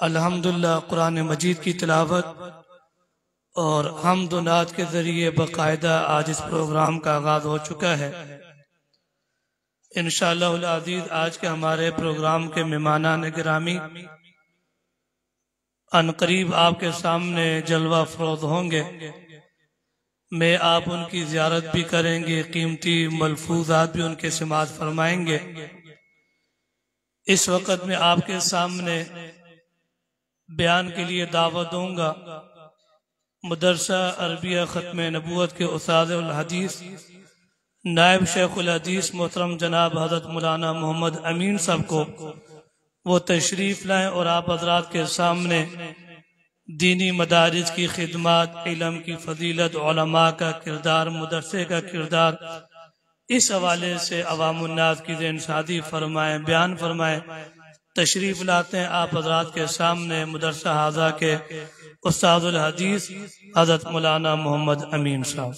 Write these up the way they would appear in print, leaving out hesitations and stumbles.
अल्हम्दुलिल्लाह कुरान मजीद की तिलावत और हम्द व नात के जरिए बाकायदा आज इस प्रोग्राम का आगाज हो चुका है। इंशाअल्लाह अज़ीज़ आज के हमारे प्रोग्राम के मेहमानान गिरामी अनकरीब आपके सामने जलवा फरोज होंगे। मैं आप उनकी ज़ियारत भी करेंगे, कीमती मलफूजात भी उनके समाअत फरमाएंगे। इस वक्त में आपके सामने बयान के लिए दावत दूंगा मदरसा अरबिया खत्म नबूवत के उस्ताद उल हदीस नायब शेख उल हदीस मोहतरम जनाब हज़रत मौलाना मोहम्मद अमीन साहब को वो तशरीफ लाएं और आप हजरात के सामने दीनी मदारिस की खिदमत, इल्म की फजीलत, उलमा का किरदार, मुदरसे का किरदार, इस हवाले से अवामुन्नास की ज़ेनसादी फरमाएं, बयान फरमाएं। तशरीफ लाते हैं आप हजरात के सामने मदरसा हाजा के उस्तादुल हदीस हजरत मौलाना मोहम्मद अमीन साहब।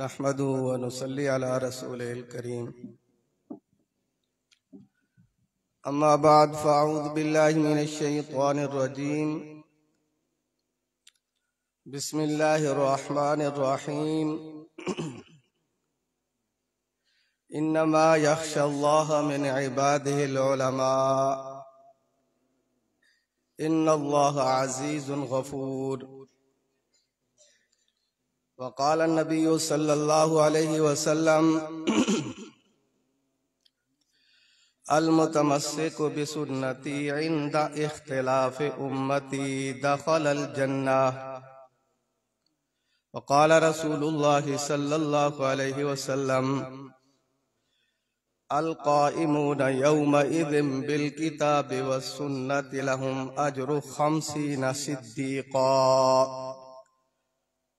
नहमदुहु व नुसल्ली अला रसूलिल करीम। अम्मा बाद फ़अऊज़ु बिल्लाहि मिनश शैतानिर रजीम। बिस्मिल्लाहिर रहमानिर रहीम। इन्नमा यख्शल्लाह मिन इबादिहिल उलमा। इन्नल्लाह अज़ीज़ुन गफूर। वक़ाल नबी सल्लल्लाहु अलैहि वसल्लम अल-मुतमस्सिकु बिसुन्नती इंदा इख्तिलाफ़ि उम्मती दख़लल जन्नह। वक़ाल रसूलुल्लाह सल्लल्लाहु अलैहि वसल्लम अल-क़ाइमून यौमइज़िन बिल किताबि वस्सुन्नति लहुम अज्रु 50 सिद्दीक़ा।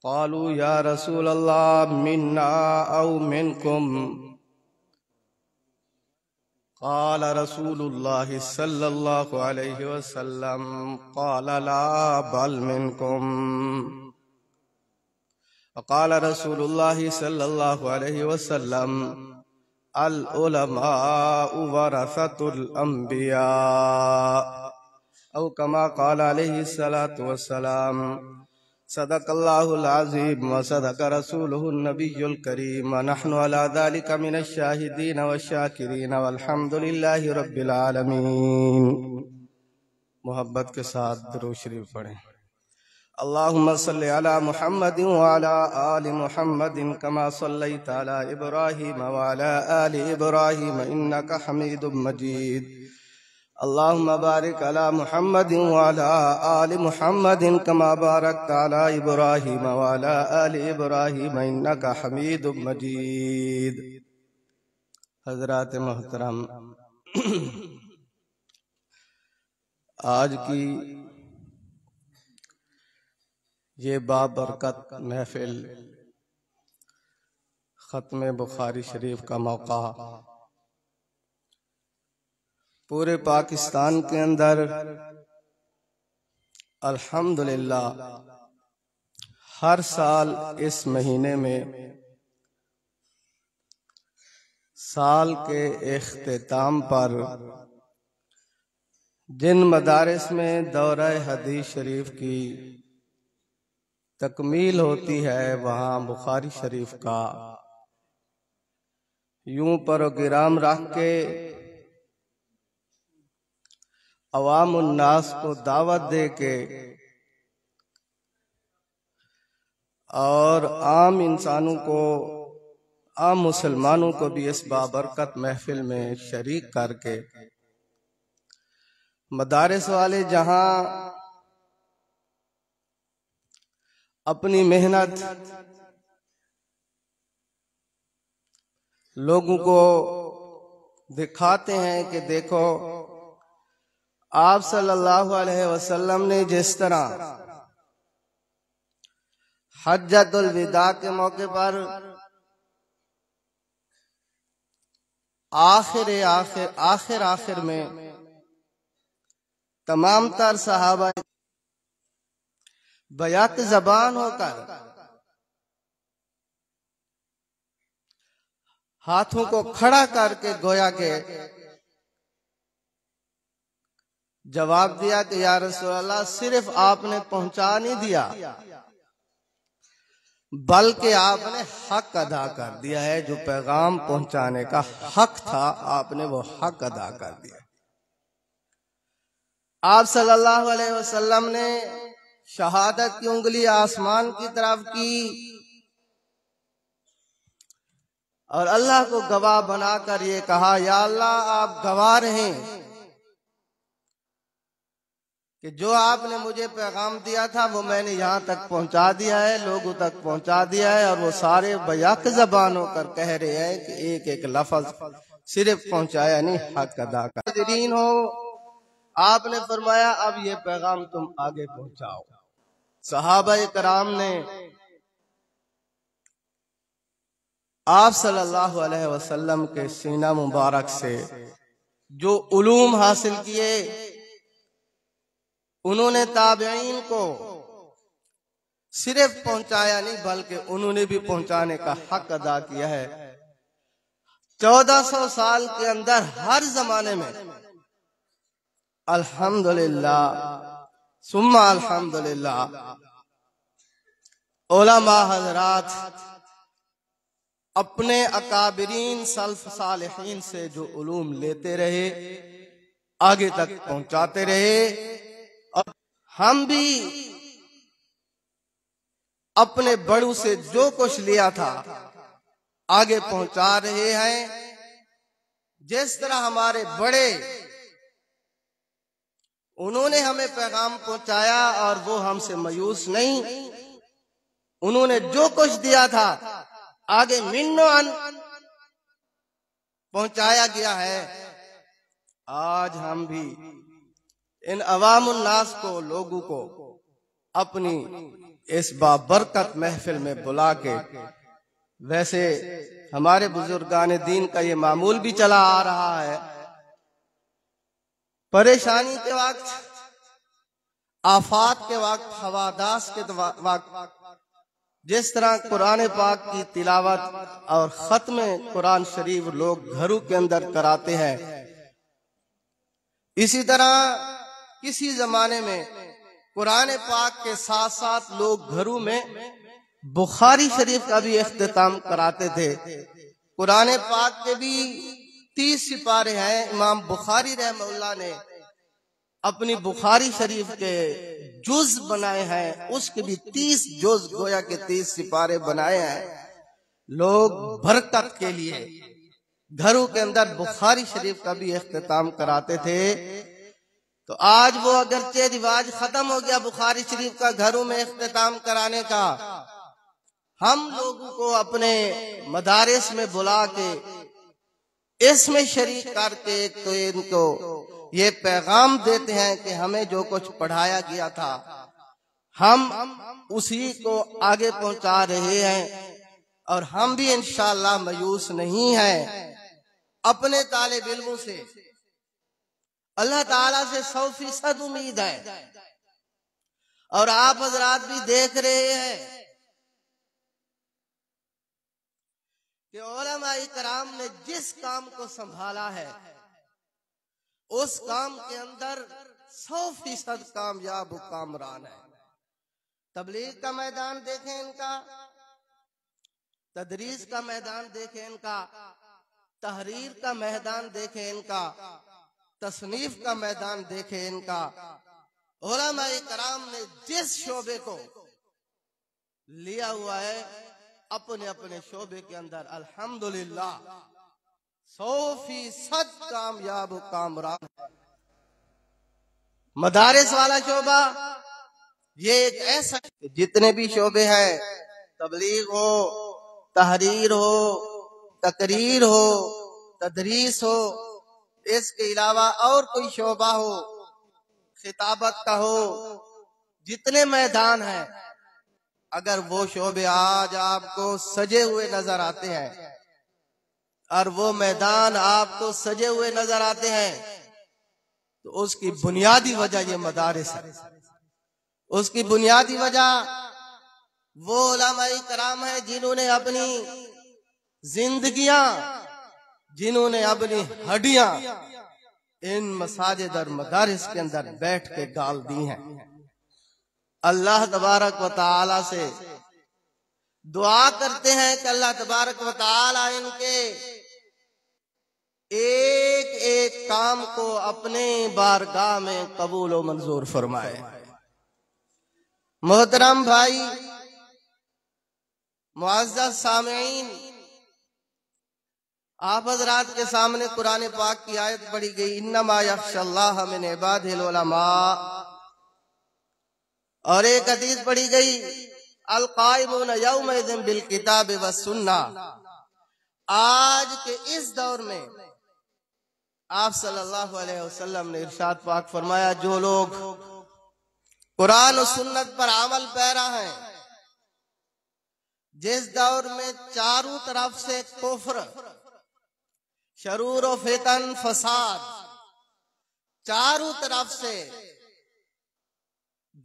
क़ालू या रसूलल्लाह मिन्ना औ मिनकुम। क़ाल रसूलुल्लाह सल्लल्लाहु अलैहि वसल्लम क़ाल ला बल मिनकुम। क़ाल रसूलुल्लाह सल्लल्लाहु अलैहि वसल्लम अल उलमाउ वरसतुल अंबिया औ कमा क़ाल अलैहि सलातु वस्सलाम। सदक़ल्लाहुल अज़ीम व सदक़ रसूलुहुन नबियुल करीम। नहनु अला ज़ालिका मिनश शाहिदीन वश्शाकिरीन वल्हम्दुलिल्लाहि रब्बिल आलमीन। मोहब्बत के साथ दुरूद शरीफ पढ़ें। अल्लाहुम्मा सल्लि अला मुहम्मदिन व अला आलि मुहम्मदिन कमा सल्लैता अला इब्राहीम व अला आलि इब्राहीम इन्नका हमीदुम मजीद। अल्लाहुम्मा बारिक अला मुहम्मदिन व अला आलि मुहम्मदिन कमा बारकता अला इब्राहीम व अला आलि इब्राहीम इन्नका हमीदुम मजीद। हज़रात मोहतरम, आज की ये बाबरकत महफिल खत्म बुखारी शरीफ का मौका पूरे पाकिस्तान के अंदर अल्हम्दुलिल्लाह हर साल इस महीने में साल के इख्तिताम पर जिन मदारिस में दौरा हदीस शरीफ की तकमील होती है, वहाँ बुखारी शरीफ का यूं प्रोग्राम रख के अवामुन्नास को दावत दे के और आम इंसानों को, आम मुसलमानों को भी इस बाबरकत महफिल में शरीक करके मदारिस वाले जहां अपनी मेहनत लोगों को दिखाते हैं कि देखो आप सल्लल्लाहु अलैहि वसल्लम ने जिस तरह हज्जतुल विदा के मौके पर आखिर में तमाम तर सहाबा बैक ज़बान होकर हाथों को खड़ा करके गोया के जवाब दिया कि या रसूल अल्लाह, सिर्फ आपने पहुंचा नहीं दिया बल्कि आपने हक अदा कर दिया है। जो पैगाम पहुंचाने का हक था आपने वो हक अदा कर दिया। आप सल्लल्लाहु अलैहि वसल्लम ने शहादत की उंगली आसमान की तरफ की और अल्लाह को गवाह बनाकर ये कहा, या अल्लाह, आप गवाह रहें कि जो आपने मुझे पैगाम दिया था वो मैंने यहाँ तक पहुँचा दिया है, लोगों तक पहुँचा दिया है। और वो सारे बैक ज़बान होकर कह रहे हैं कि एक एक लफ्ज सिर्फ पहुँचाया नहीं, हक अदा कर। हो, आपने फरमाया अब ये पैगाम तुम आगे पहुँचाओ। सहाबा कराम ने आप सल्लल्लाहु अलैहि वसल्लम के सीना मुबारक से जो उलूम हासिल किए, उन्होंने ताबईन को सिर्फ पहुंचाया नहीं बल्कि उन्होंने भी पहुंचाने का हक अदा किया है। 1400 साल के अंदर हर जमाने में अल्हम्दुलिल्लाह सुम्मा अल्हम्दुलिल्लाह उलमा हजरात अपने अकाबिरीन सल्फ सालिहीन से जो उलूम लेते रहे, आगे तक पहुंचाते रहे। और हम भी अपने बड़ों से जो कुछ लिया था आगे पहुंचा रहे हैं। जिस तरह हमारे बड़े, उन्होंने हमें पैगाम पहुंचाया और वो हमसे मायूस नहीं, उन्होंने जो कुछ दिया था आगे मिन्नों पहुंचाया गया है। आज हम भी इन अवामुन नास को, लोगों को अपनी इस बाबरकत महफिल में बुला के, वैसे हमारे बुजुर्गान दीन का ये मामूल भी चला आ रहा है, परेशानी के वक्त, आफात के वक्त, हवादास के वक्त जिस तरह कुरान पाक की तिलावत और खत्म कुरान शरीफ लोग घरों के अंदर कराते हैं, इसी तरह किसी जमाने में कुरान पाक के साथ साथ लोग घरों में बुखारी शरीफ का भी इख्तिताम कराते थे। कुरान पाक के भी 30 सिपारे हैं। इमाम बुखारी रहमतुल्लाह ने अपनी बुखारी शरीफ के जुज बनाए हैं, उसके भी 30 जुज, गोया के 30 सिपारे बनाए हैं। लोग बरकत के लिए घरों के अंदर बुखारी शरीफ का भी इख्तिताम कराते थे। तो आज वो अगरचे रिवाज खत्म हो गया बुखारी शरीफ का घरों में इख्तिताम कराने का, हम लोगों को अपने मदारिस में बुला के इसमें शरीक करके एक तो इनको ये पैगाम देते हैं कि हमें जो कुछ पढ़ाया गया था हम उसी को आगे पहुंचा रहे हैं। और हम भी इंशाअल्लाह मायूस नहीं हैं। अपने तालिब इल्मों से अल्लाह ताला से 100% उम्मीद है। और आप हजरात भी देख रहे हैं कि उलमाए कराम ने जिस काम को संभाला है उस काम के अंदर 100% कामयाब कामरान है। तबलीग का मैदान देखें इनका, तदरीस का मैदान देखें इनका, तहरीर का मैदान देखें इनका, तसनीफ का मैदान देखें इनका। उलमाए कराम ने जिस शोबे को लिया हुआ है अपने अपने शोबे के अंदर अल्हम्दुलिल्लाह 100% कामयाब कामरान है। मदारिस वाला शोबा ये एक ऐसा, जितने भी शोबे हैं, तबलीग हो, तहरीर हो, तकरीर हो, तदरीस हो, इसके अलावा और कोई शोबा हो, खिताबत का हो, जितने मैदान हैं, अगर वो शोबे आज आपको सजे हुए नजर आते हैं और वो मैदान आपको सजे हुए नजर आते हैं तो उसकी बुनियादी वजह ये मदारिस है। उसकी बुनियादी वजह वो उलमाए कराम है जिन्होंने अपनी जिंदगियां, जिन्होंने अपनी हड्डियां इन मसाजिद और मदारिस के अंदर बैठ के गाल दी हैं। अल्लाह तबारक व तआला से दुआ करते हैं कि अल्लाह तबारक व तआला इनके एक एक काम को अपने बारगाह में कबूल व मंजूर फरमाए। मोहतरम भाई, मुअज़्ज़ज़ सामीईन, आप हज़रात के सामने कुरान पाक की आयत पढ़ी गई, इन्नमा यख्शल्लाह मिन इबादिल उलमा, और एक हदीस पढ़ी गई, अल काइमून यौमइज़िन बिल किताब व सुन्नाह। आज के इस दौर में आप सल्लल्लाहु अलैहि वसल्लम ने इरशाद पाक फरमाया, जो लोग कुरान और सुन्नत पर अमल पैरा हैं, जिस दौर में चारों तरफ से कुफ्र, शरूर और फितन, फसाद, चारों तरफ से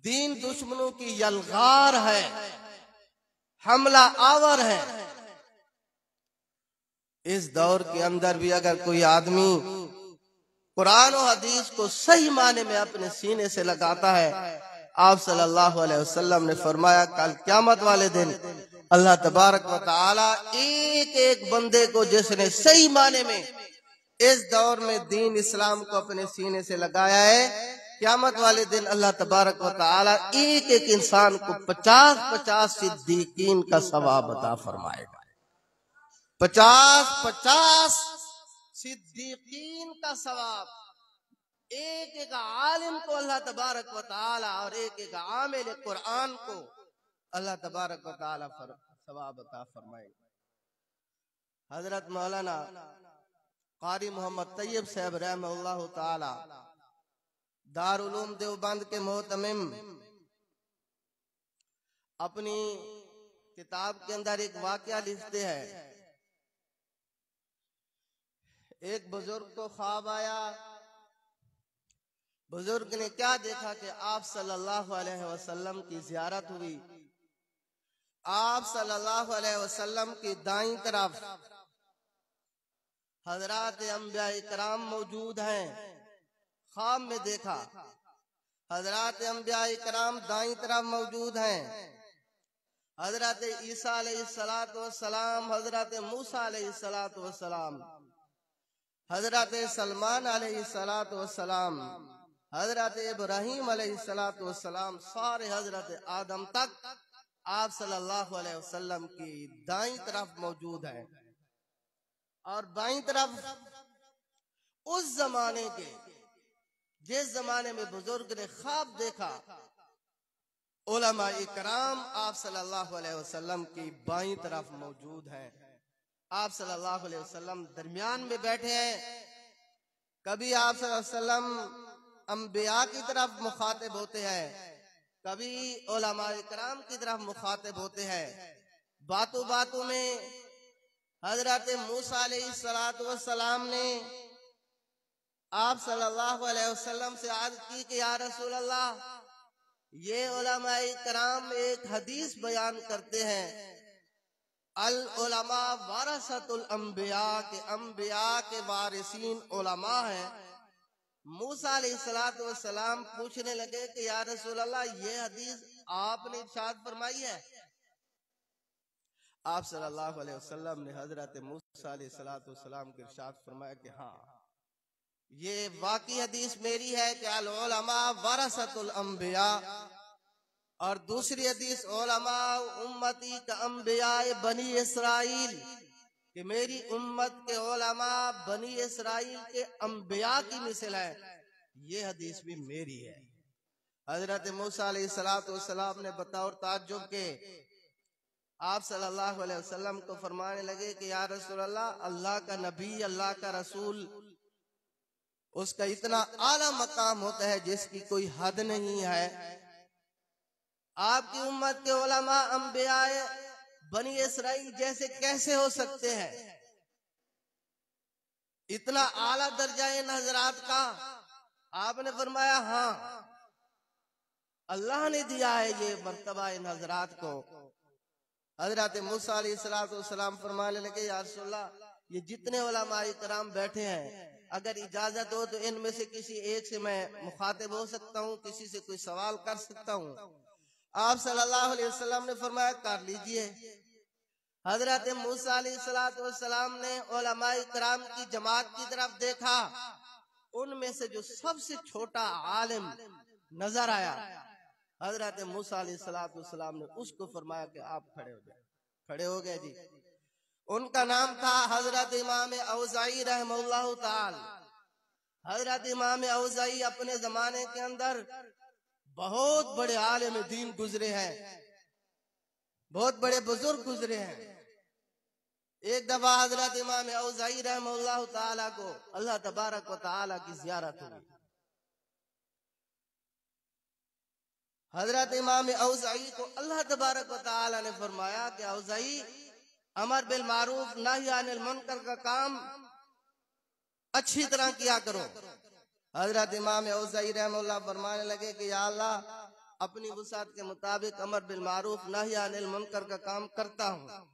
दीन दुश्मनों की यलगार है, हमला आवर है, इस दौर के अंदर भी अगर कोई आदमी कुरान और हदीस को सही माने में अपने सीने से लगाता है, आप सल्लल्लाहु अलैहि वसल्लम ने फरमाया, कल क़यामत वाले दिन अल्लाह तबारक व तआला एक एक बंदे को जिसने सही माने में इस दौर में दीन इस्लाम को अपने सीने से लगाया है, क़यामत वाले दिन अल्लाह तबारक व तआला एक एक इंसान को 50-50 सिद्दीकीन का सवाब अता फरमाएगा। 50-50 सिद्दीकीन का सवाब एक एक आलिम को अल्लाह तबारक व तआला और एक एक आमिल कुरान को अल्लाह तबारक व तआला सवाब अता फरमाएगा। हजरत मौलाना कारी मोहम्मद तैयब साहब रहमहुल्लाह तआला दारुल उलूम देवबंद के मोहतमिम अपनी किताब के अंदर एक वाकया लिखते हैं। एक बुजुर्ग को ख्वाब आया। बुजुर्ग ने क्या देखा कि आप सल्लल्लाहु अलैहि वसल्लम की ज़ियारत हुई। आप सल्लल्लाहु अलैहि वसल्लम की दाईं तरफ हजरात अंबिया इकराम मौजूद हैं। ख्वाब में देखा हजरात अंबिया इकराम दाईं तरफ मौजूद हैं। हजरत ईसा अलैहिस्सलातु वस्सलाम, हजरत मूसा अलैहिस्सलातु वस्सलाम, हजरत सलमान अलैहिस्सलातु वस्सलाम, हजरत इब्राहीम अलैहिस्सलातु वस्सलाम, सारे हजरत आदम तक आप सल्लल्लाहु अलैहि वसल्लम की दाईं तरफ मौजूद हैं। और बाईं तरफ उस जमाने के, जिस जमाने में बुजुर्ग ने ख्वाब देखा, उलमा इकराम आप सल्लल्लाहु अलैहि वसल्लम की बाईं तरफ मौजूद हैं। आप सल्लल्लाहु अलैहि वसल्लम दरमियान में बैठे हैं। कभी आप सल्लल्लाहु अलैहि वसल्लम अंबिया की तरफ मुखातिब होते हैं, कभी उलमा इकराम की तरफ मुखातिब होते हैं। बातों बातों में हजरत मूसा अलैहिस्सलातु वस्सलाम ने आप सल्लल्लाहु अलैहि वसल्लम से अर्ज की कि या रसूल अल्लाह, ये उलमा इकराम एक हदीस बयान करते हैं, अल उलमा वरसतुल अंबिया, के अंबिया के वारिसीन उलमा हैं। मूसा अलैहिस्सलातु वस्सलाम पूछने लगे कि या रसूल अल्लाह, ये हदीस आपने इरशाद फरमाई है? आप सल्लल्लाहु अलैहि वसल्लम ने हजरत मूसा अलैहिस्सलातु वस्सलाम के इरशाद फरमाया कि हाँ, ये वाकई हदीस मेरी है कि अल उलमा वरसतुल अंबिया, और दूसरी हदीस उलमा उम्मती का अंबिया बनी इसराइल, कि मेरी उम्मत के उलमा बनी इसराइल के अंबिया की मिसल है। ये हदीस भी मेरी है। हजरत मूसा अलैहिस्सलातु वस्सलाम ने बतौर ताज्जुब के आप सल्लल्लाहु अलैहि वसल्लम को फरमाने लगे कि या रसूल अल्लाह, अल्लाह का नबी, अल्लाह का रसूल, उसका इतना आला मकाम होता है जिसकी कोई हद नहीं है। आपकी उम्मत के उलमा अंबिया बनी इसराइल जैसे कैसे हो सकते हैं? इतना आला दर्जा इन हजरात का। आपने फरमाया हाँ, अल्लाह ने दिया है ये मर्तबा इन हजरात को। हजरत मूसा अलैहिस्सलाम फरमाने लगे, या रसूलल्लाह, ये जितने उलमाए किराम बैठे हैं, अगर इजाजत हो तो इनमें से किसी एक से मैं मुखातिब हो सकता हूँ, किसी से कोई सवाल कर सकता हूँ। आप सल्लल्लाहु अलैहि वसल्लम ने फरमाया, कर लीजिए। हजरत मूसा अलैहिस्सलाम ने उलमाए किराम की जमात की तरफ देखा, उनमें से जो सबसे छोटा आलिम नजर आया, हजरत मूसा अलैहिस्सलाम ने उसको फरमाया कि आप खड़े हो जाए। खड़े हो गए जी। उनका नाम था हजरत इमाम औज़ाई रहमतुल्लाह ताला। हजरत इमाम औज़ाई अपने जमाने के अंदर बहुत बड़े आलिम दीन गुजरे हैं, बहुत बड़े बुजुर्ग गुजरे हैं। एक दफा हजरत इमाम औज़ाई रहमतुल्लाह ताला को अल्लाह तबारक व तआला की ज़ियारत हुई। हजरत इमाम औज़ाई को अल्लाह तबारक व तआला ने फरमाया कि औज़ाई, अमर बिल मारूफ नही अनिल मुनकर का काम अच्छी तरह किया करो। हजरत इमाम औज़ाई रहमतुल्लाह फरमाने लगे कि या अल्लाह, अपनी वसात के मुताबिक अमर बिल मारूफ नही अनिल मुनकर का काम करता हूँ।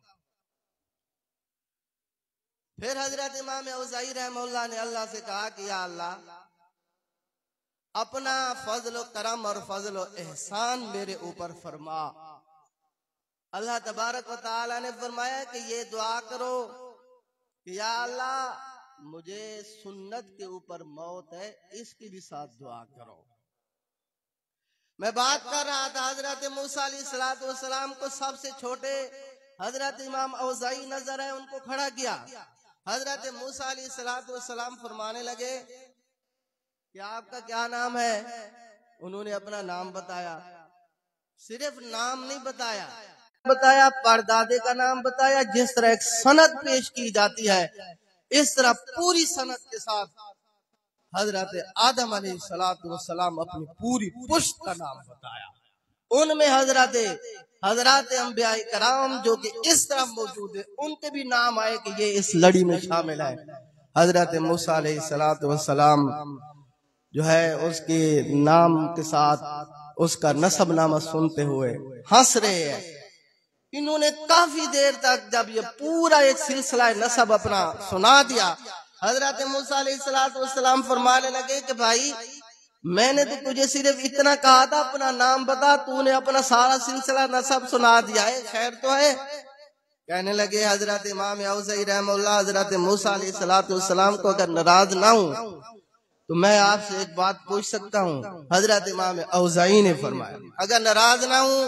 फिर हजरत इमाम औज़ाई रहमतुल्लाह ने अल्लाह से कहा कि या अल्लाह, अपना फजल करम और फजल एहसान मेरे ऊपर फरमा। अल्लाह तबारक व तआला ने फरमाया कि ये दुआ करो कि या अल्लाह, मुझे सुन्नत के ऊपर मौत है, इसकी भी साथ दुआ करो। मैं बात कर रहा था, हजरत मूसा अलैहिस्सलाम को सबसे छोटे हजरत इमाम औज़ाई नजर है, उनको खड़ा किया। हजरत मूसा अलैहिस्सलाम फरमाने लगे कि आपका क्या नाम है? उन्होंने अपना नाम बताया। सिर्फ नाम नहीं बताया, परदादे का नाम बताया। जिस तरह एक सनद पेश की जाती है, इस तरह पूरी सनद के साथ हजरत आदम अलैहिस्सलाम अपनी पूरी पुश्त का नाम बताया। उनमें हजरत अंबिया कराम जो कि इस तरह मौजूद है, उनके भी नाम आए कि ये इस लड़ी में शामिल है। हजरत मूसा अलैहिस्सलाम जो है, उसके नाम के साथ उसका नसबनामा सुनते हुए हंस रहे हैं। इन्होंने काफी देर तक जब ये पूरा एक सिलसिला नसब अपना सुना दिया, हजरत मूसा अलैहिस्सलाम फरमाने लगे कि भाई, मैंने तो तुझे सिर्फ इतना कहा था अपना नाम बता, तूने अपना सारा सिलसिला नसब सुना दिया है, खैर तो है। कहने लगे हजरत इमाम औज़ाई रहमतुल्लाह, हजरत मूसा अलैहिस्सलाम को अगर नाराज ना हूं तो मैं आपसे एक बात पूछ सकता हूँ। हजरत इमाम औज़ाई ने फरमाया, अगर नाराज ना हूं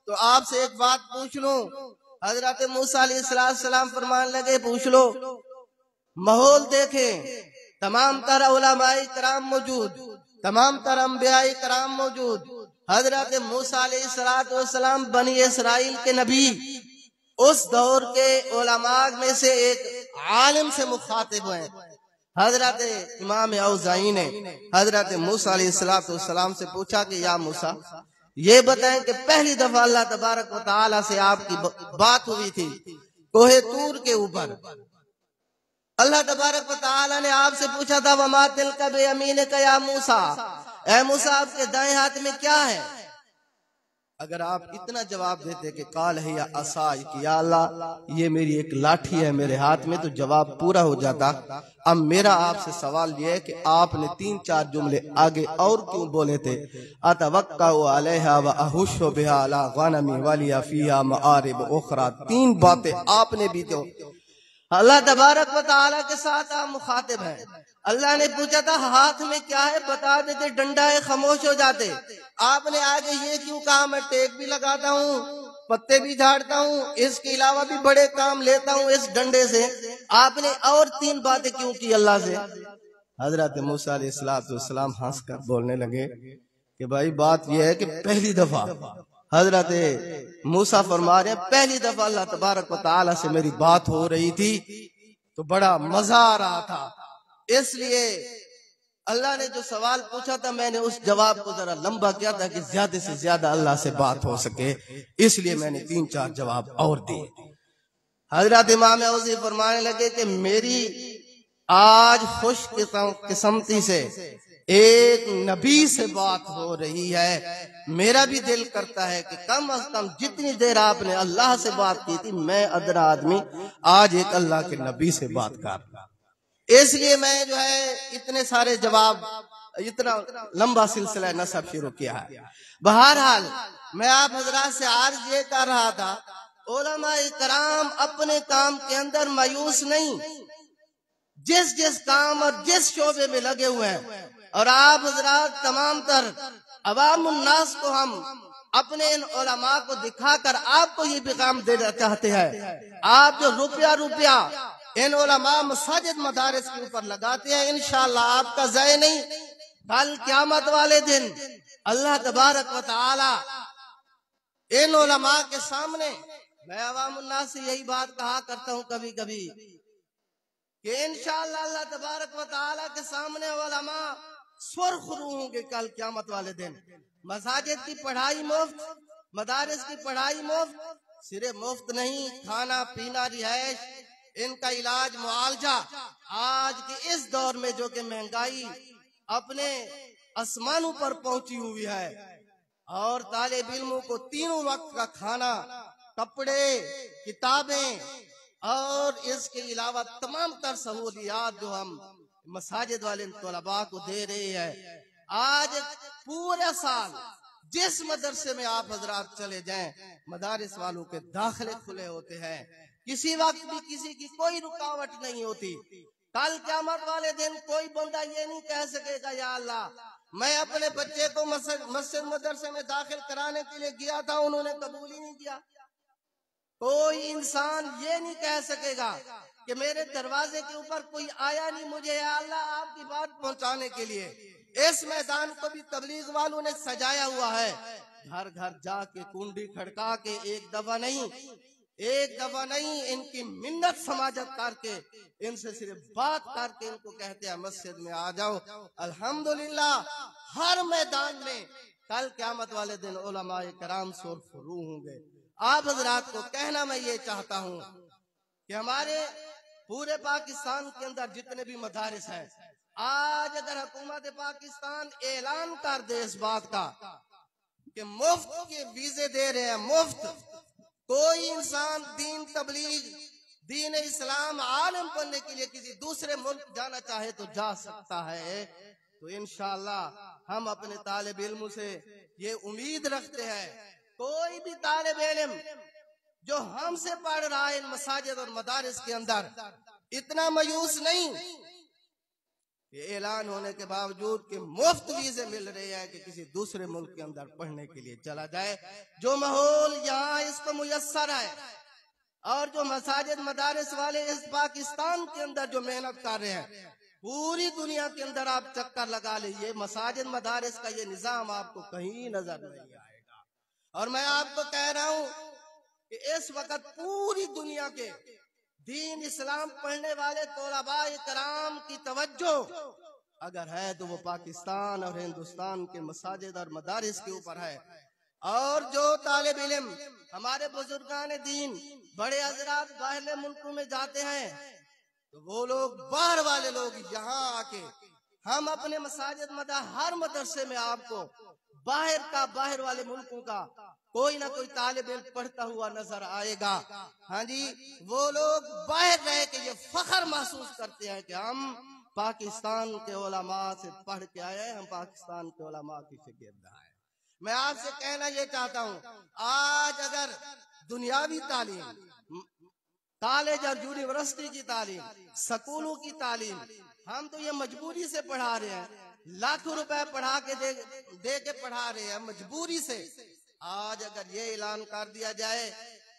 तो आपसे एक बात पूछ लूं। हजरत मूसा अलैहिस्सलाम फरमाने लगे, पूछ लो। माहौल देखें, तमाम तरह उलमाए किराम मौजूद, तमाम तरह अंबियाए किराम मौजूद। हजरत मूसा अलैहिस्सलाम बनी इसराइल के नबी, उस दौर के उलमा में से एक आलिम से मुखातिब हुए। हजरत इमाम औज़ाई ने हजरत मूसा अलैहिस्सलाम से पूछा कि या मूसा, ये बताएं कि पहली दफा अल्लाह तबारक व तआला से आपकी बात हुई थी कोहे तूर के ऊपर। अल्लाह तबारक व तआला ने आपसे पूछा था, वमा तिल्का बियमीनिका या मूसा, ऐ मूसा, आपके दाएं हाथ में क्या है? अगर आप इतना जवाब देते कि काल है या असाई, कि या अल्लाह, ये मेरी एक लाठी है मेरे हाथ में, तो जवाब पूरा हो जाता। अब मेरा आपसे सवाल यह है कि आपने 3-4 जुमले आगे और क्यों बोले थे? अतवक्कउ अलैहा व अहुश्शु बिहा अला गनमी वलिया फीहा मआरिब उखरा। 3 बातें आपने भी तो अल्लाह तबारक व तआला के साथ आप मुखातिब हैं। अल्लाह ने पूछा था हाथ में क्या है, बता देते, डंडा है, खामोश हो जाते। आपने आगे ये क्यों कहा, मैं टेक भी लगाता हूँ, पत्ते भी झाड़ता हूँ, इसके अलावा भी बड़े काम लेता हूँ इस डंडे से। आपने और 3 बातें क्यों की अल्लाह से? हजरत मूसा अलैहिस्सलाम हंसकर बोलने लगे कि भाई, बात यह है कि पहली दफा हजरत मूसा फरमा रहे, पहली दफा अल्लाह तबारक व तआला से मेरी बात हो रही थी तो बड़ा मजा आ रहा था, इसलिए अल्लाह ने जो सवाल पूछा था मैंने उस जवाब को जरा लंबा किया था कि ज्यादा से ज्यादा अल्लाह से बात हो सके, इसलिए मैंने 3-4 जवाब और दिए। हजरत इमाम औज़ाई फरमाने लगे कि मेरी आज खुश किस्मती से एक नबी से बात हो रही है। मेरा भी दिल करता है कि कम अज कम जितनी देर आपने अल्लाह से बात की थी, मैं अदना आदमी आज एक अल्लाह के नबी से बात कर रहा। इसलिए मैं जो है इतने सारे जवाब, इतना लंबा सिलसिला नसब शुरू किया है। बहरहाल मैं आप हजरात से अर्ज ये कर रहा था, उलमाए कराम अपने काम के अंदर मायूस नहीं, जिस जिस काम और जिस शोबे में लगे हुए हैं, और आप हजरात तमाम तर अवामुन्नास को हम अपने इन उलमा को दिखाकर आपको ये पैगाम देना चाहते हैं। आप जो रुपया इन उलमा मसाजिद मदारिस के ऊपर लगाते हैं, इंशाअल्लाह आपका ज़ाय नहीं, कल क़यामत वाले दिन अल्लाह तबारक व तआला इन उलमा के सामने, मैं अवामुन्नास से यही बात कहा करता हूँ कभी कभी कि इंशाअल्लाह अल्लाह तबारक व तआला के सामने उलमा सुरखरू होंगे कल क़यामत वाले दिन। मसाजिद की पढ़ाई मुफ्त, मदारिस की पढ़ाई मुफ्त, सिर्फ मुफ्त नहीं, खाना पीना रिहाइश, इनका इलाज मुआवजा, आज के इस दौर में जो कि महंगाई अपने आसमानों पर पहुंची हुई है, और तालिब इल्मों को तीनों वक्त का खाना, कपड़े, किताबें और इसके अलावा तमाम तर सहूलियात जो हम मसाजिद वाले तलबा को दे रहे हैं। आज पूरा साल जिस मदरसे में आप हजरात चले जाएं, मदारिस वालों के दाखिले खुले होते हैं, किसी वक्त भी किसी की कोई रुकावट नहीं होती। कल क़यामत वाले दिन कोई बंदा ये नहीं कह सकेगा या अल्लाह मैं अपने बच्चे को मस्जिद मदरसे में दाखिल कराने के लिए गया था, उन्होंने कबूल ही नहीं किया। कोई इंसान ये नहीं कह सकेगा कि मेरे दरवाजे के ऊपर कोई आया नहीं मुझे या अल्लाह आपकी बात पहुंचाने के लिए। इस मैदान को भी तबलीग वालों ने सजाया हुआ है, घर घर जाके कुंडी खड़का के एक दफा नहीं इनकी मिन्नत समाजत करके, इनसे सिर्फ बात करके इनको कहते हैं मस्जिद में आ जाओ। अल्हम्दुलिल्लाह हर मैदान में कल क़यामत वाले दिन उलमाए कराम सुरखरू होंगे। आप हजरात को कहना मैं ये चाहता हूँ कि हमारे पूरे पाकिस्तान के अंदर जितने भी मदारिस हैं, आज अगर हुकूमत पाकिस्तान ऐलान कर दे इस बात का कि मुफ्त के वीजे दे रहे हैं, मुफ्त, कोई इंसान दीन तबलीग, दीन इस्लाम आलिम बनने के लिए किसी दूसरे मुल्क जाना चाहे तो जा सकता है। तो इंशाअल्लाह हम अपने तालिब इल्म से ये उम्मीद रखते हैं, कोई भी तालिब इल्म जो हमसे पढ़ रहा है इन मसाजिद और मदारिस के अंदर, इतना मायूस नहीं कि ऐलान होने के बावजूद कि मुफ्त वीजे मिल रहे हैं कि किसी दूसरे मुल्क के अंदर पढ़ने के लिए चला जाए। जो माहौल यहाँ इसको मुयस्सर है, और जो मसाजिद मदारिस वाले इस पाकिस्तान के अंदर जो मेहनत कर रहे हैं, पूरी दुनिया के अंदर आप चक्कर लगा लीजिए, मसाजिद मदारिस का ये निजाम आपको कहीं नजर नहीं आएगा। और मैं आपको कह रहा हूँ कि इस वक्त पूरी दुनिया के दीन इस्लाम पढ़ने वाले तोलबाए कराम की तवज्जो अगर है तो वो पाकिस्तान और हिंदुस्तान के मसाजिद और मदारिस के ऊपर है। और जो तालिब इल्म हमारे बुजुर्गान दीन बड़े हजरात बाहर मुल्कों में जाते हैं, तो वो लोग बाहर वाले लोग यहाँ आके हम अपने मसाजिद हर मदरसे में आपको बाहर वाले मुल्कों का कोई ना कोई तालिब इल्म पढ़ता हुआ नजर आएगा। हाँ जी, वो लोग बाहर रह के ये फख्र महसूस करते हैं कि हम पाकिस्तान के उलमा से पढ़ के आए हैं, हम पाकिस्तान के उलमा की शागिर्द हैं। मैं आपसे कहना ये चाहता हूँ, आज अगर दुनियावी तालीम, कॉलेज और यूनिवर्सिटी की तालीम, स्कूलों की तालीम हम तो ये मजबूरी से पढ़ा रहे हैं, लाखों रुपए पढ़ा के दे के पढ़ा रहे हैं मजबूरी से। आज अगर ये ऐलान कर दिया जाए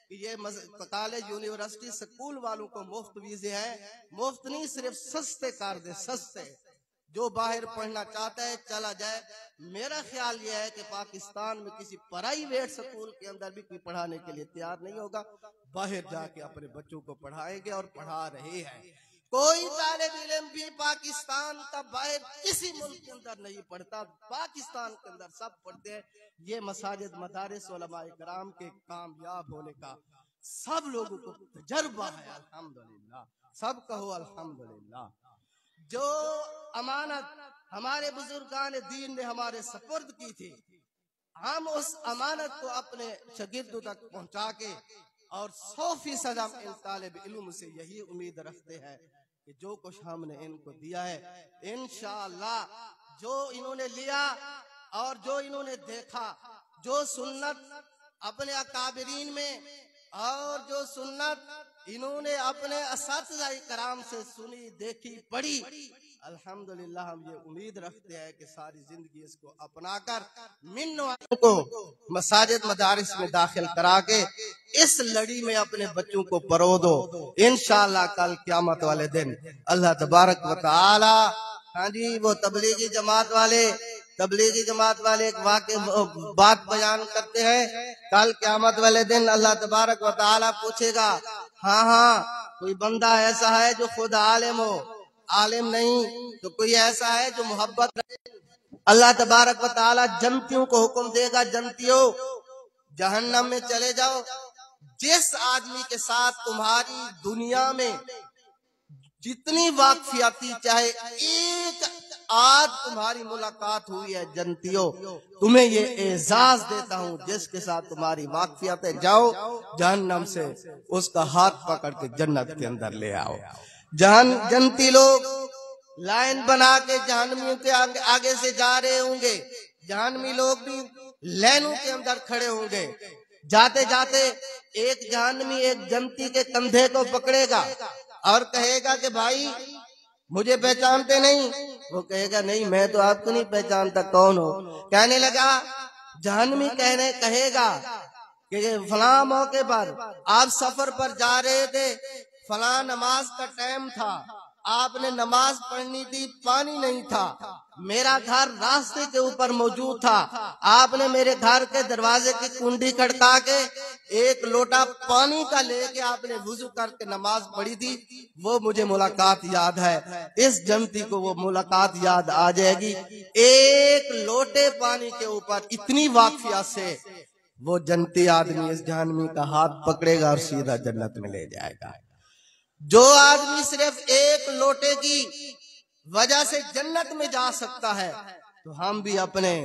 कि ये कॉलेज यूनिवर्सिटी स्कूल वालों को मुफ्त वीजे हैं, मुफ्त नहीं सिर्फ सस्ते कर दे, सस्ते, जो बाहर पढ़ना चाहता है चला जाए। मेरा ख्याल यह है कि पाकिस्तान में किसी प्राइवेट स्कूल के अंदर भी कोई पढ़ाने के लिए तैयार नहीं होगा, बाहर जाके अपने बच्चों को पढ़ाएंगे और पढ़ा रहे हैं। कोई तालिब इल्म भी पाकिस्तान का बाहर किसी मुल्क के अंदर नहीं पढ़ता, पाकिस्तान के अंदर सब पढ़ते हैं। ये मसाजिद मदारिस उलमाए कराम के कामयाब होने का सब लोगों को तजर्बा है। अल्हम्दुलिल्लाह, सब कहो अल्हम्दुलिल्लाह। जो अमानत हमारे बुजुर्गान दीन ने हमारे सपुर्द की थी, हम उस अमानत को अपने शागिर्दों तक पहुंचा के और 100% हम इन तालिब इल्म से यही उम्मीद रखते हैं कि जो कुछ हमने इनको दिया है, इंशाअल्लाह जो इन्होंने लिया और जो इन्होंने देखा, जो सुन्नत अपने अकाबिरीन में और जो सुन्नत इन्होंने अपने असातिज़ा कराम से सुनी, देखी, पढ़ी, अल्हम्दुलिल्लाह हम ये उम्मीद रखते हैं कि सारी जिंदगी इसको अपनाकर मिन्नो को मसाजिद मदारिस में दाखिल करा के इस लड़ी में अपने बच्चों को परो दो। इंशाअल्लाह कल क़यामत वाले दिन अल्लाह तबारक व तआला, हाँ जी, वो तबलीगी जमात वाले एक बात बयान करते हैं, कल क़यामत वाले दिन अल्लाह तबारक व तआला पूछेगा, हाँ कोई बंदा ऐसा है जो खुद आलिम हो, आलिम नहीं तो कोई ऐसा है जो मोहब्बत रहे। अल्लाह तबारक व तआला जन्नतियों को हुक्म देगा, जन्नतियों जहन्नम में चले जाओ। जिस आदमी के साथ तुम्हारी दुनिया में जितनी वाकफियाती, चाहे एक आज तुम्हारी मुलाकात हुई है, जन्नतियों तुम्हें ये एजाज देता हूँ, जिसके साथ तुम्हारी वाकफियत है, जाओ जहन्नम से उसका हाथ पकड़ के जन्नत के अंदर ले आओ। जन्नती लोग लाइन बना के जहन्नमियों के आगे से जा रहे होंगे, जहन्नमी लोग भी लाइनों के अंदर खड़े होंगे। जाते जाते एक जहन्नमी एक जन्नती के कंधे को पकड़ेगा और कहेगा कि भाई मुझे पहचानते नहीं? वो कहेगा नहीं, मैं तो आपको नहीं पहचानता, कौन हो? कहने लगा, जहन्नमी कहेगा कि फलां मौके पर आप सफर पर जा रहे थे, फलां नमाज का टाइम था, आपने नमाज पढ़नी थी, पानी नहीं था, मेरा घर रास्ते के ऊपर मौजूद था, आपने मेरे घर के दरवाजे की कुंडी खड़का के एक लोटा पानी का लेके आपने वुजू करके नमाज पढ़ी थी, वो मुझे मुलाकात याद है। इस जन्नती को वो मुलाकात याद आ जाएगी। एक लोटे पानी के ऊपर इतनी वाकफियत से वो जन्नती आदमी इस जहन्नमी का हाथ पकड़ेगा और सीधा जन्नत में ले जाएगा। जो आदमी सिर्फ एक लोटे की वजह से जन्नत में जा सकता है, तो हम भी अपने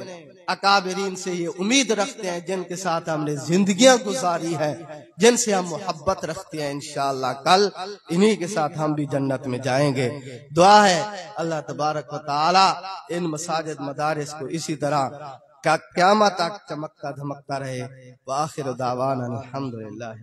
अकाबिरीन से ये उम्मीद रखते हैं, जिनके साथ हमने जिंदगियां गुजारी है, जिनसे हम मोहब्बत रखते हैं, इंशाअल्लाह कल इन्हीं के साथ हम भी जन्नत में जाएंगे। दुआ है अल्लाह तबारक व तआला इन मसाजिद मदारिस को इसी तरह क़यामत तक चमकता धमकता रहे। व आखिर दावाना अल्हम्दुलिल्लाह।